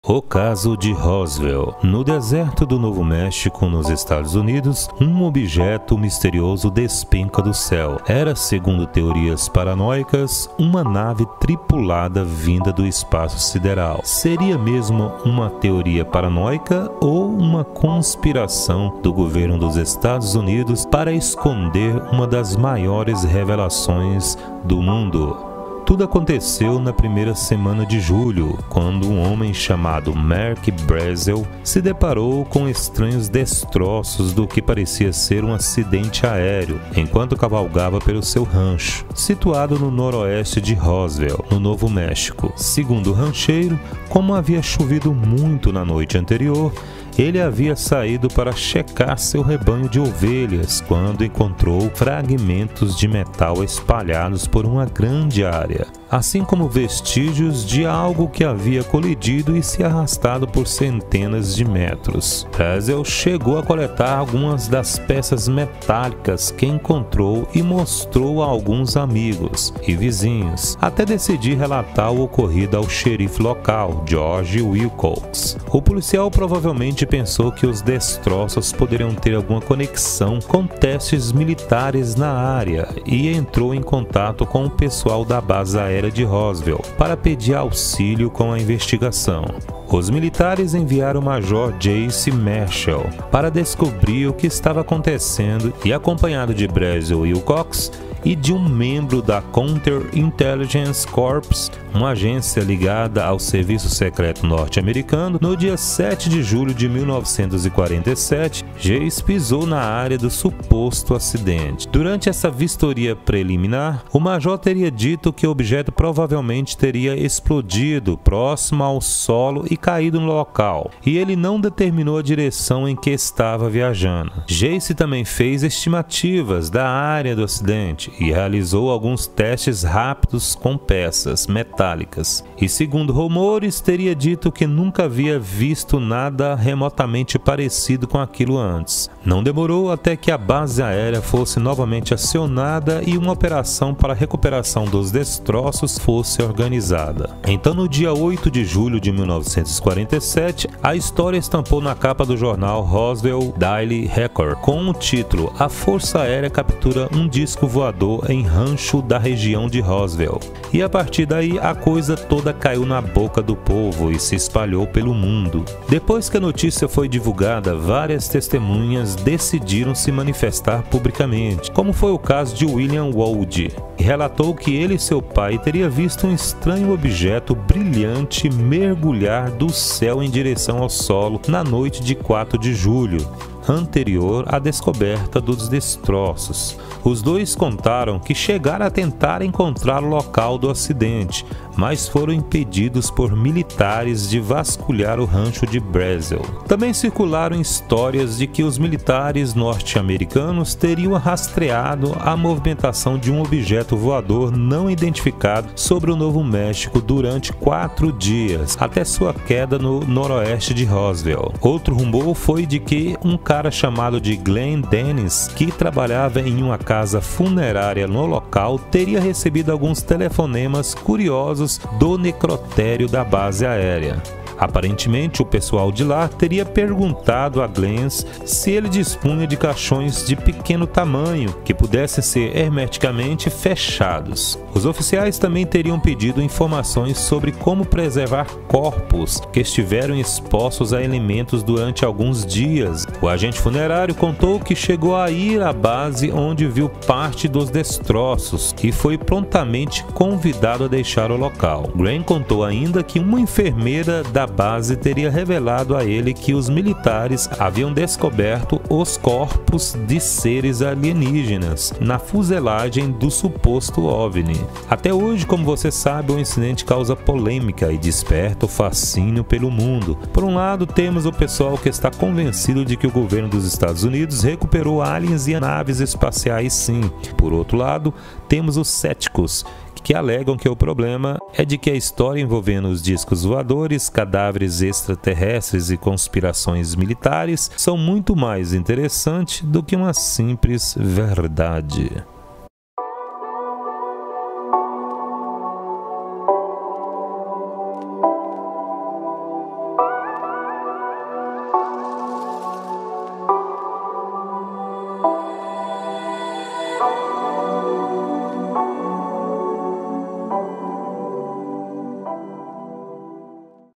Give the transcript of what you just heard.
O caso de Roswell. No deserto do Novo México, nos Estados Unidos, um objeto misterioso despenca do céu. Era, segundo teorias paranoicas, uma nave tripulada vinda do espaço sideral. Seria mesmo uma teoria paranoica ou uma conspiração do governo dos Estados Unidos para esconder uma das maiores revelações do mundo? Tudo aconteceu na primeira semana de julho, quando um homem chamado Mark Brazel se deparou com estranhos destroços do que parecia ser um acidente aéreo, enquanto cavalgava pelo seu rancho, situado no noroeste de Roswell, no Novo México. Segundo o rancheiro, como havia chovido muito na noite anterior, ele havia saído para checar seu rebanho de ovelhas quando encontrou fragmentos de metal espalhados por uma grande área, assim como vestígios de algo que havia colidido e se arrastado por centenas de metros. Brazel chegou a coletar algumas das peças metálicas que encontrou e mostrou a alguns amigos e vizinhos, até decidir relatar o ocorrido ao xerife local, George Wilcox. O policial provavelmente pensou que os destroços poderiam ter alguma conexão com testes militares na área e entrou em contato com o pessoal da base aérea de Roswell para pedir auxílio com a investigação. Os militares enviaram o Major Jace Marshall para descobrir o que estava acontecendo e, acompanhado de Brazel Wilcox e de um membro da Counterintelligence Corps, uma agência ligada ao Serviço Secreto norte-americano, no dia 7 de julho de 1947, Jace pisou na área do suposto acidente. Durante essa vistoria preliminar, o major teria dito que o objeto provavelmente teria explodido próximo ao solo e caído no local, e ele não determinou a direção em que estava viajando. Jace também fez estimativas da área do acidente e realizou alguns testes rápidos com peças metálicas. E segundo rumores, teria dito que nunca havia visto nada remotamente parecido com aquilo antes. Não demorou até que a base aérea fosse novamente acionada e uma operação para a recuperação dos destroços fosse organizada. Então, no dia 8 de julho de 1947, a história estampou na capa do jornal Roswell Daily Record com o título "A Força Aérea captura um disco voador em rancho da região de Roswell". E a partir daí a coisa toda caiu na boca do povo e se espalhou pelo mundo. Depois que a notícia foi divulgada, várias testemunhas decidiram se manifestar publicamente, como foi o caso de William Wold, que relatou que ele e seu pai teriam visto um estranho objeto brilhante mergulhar do céu em direção ao solo na noite de 4 de julho, anterior à descoberta dos destroços. Os dois contaram que chegaram a tentar encontrar o local do acidente, mas foram impedidos por militares de vasculhar o rancho de Brazel. Também circularam histórias de que os militares norte-americanos teriam rastreado a movimentação de um objeto voador não identificado sobre o Novo México durante 4 dias, até sua queda no noroeste de Roswell. Outro rumor foi de que um cara chamado de Glenn Dennis, que trabalhava em uma casa funerária no local, teria recebido alguns telefonemas curiosos do necrotério da base aérea. Aparentemente, o pessoal de lá teria perguntado a Glenn se ele dispunha de caixões de pequeno tamanho que pudessem ser hermeticamente fechados. Os oficiais também teriam pedido informações sobre como preservar corpos que estiveram expostos a elementos durante alguns dias. O agente funerário contou que chegou a ir à base onde viu parte dos destroços e foi prontamente convidado a deixar o local. Glenn contou ainda que uma enfermeira da base teria revelado a ele que os militares haviam descoberto os corpos de seres alienígenas na fuselagem do suposto OVNI. Até hoje, como você sabe, o incidente causa polêmica e desperta o fascínio pelo mundo. Por um lado, temos o pessoal que está convencido de que o governo dos Estados Unidos recuperou aliens e naves espaciais sim. Por outro lado, temos os céticos, que alegam que o problema é de que a história envolvendo os discos voadores, cadáveres extraterrestres e conspirações militares são muito mais interessantes do que uma simples verdade.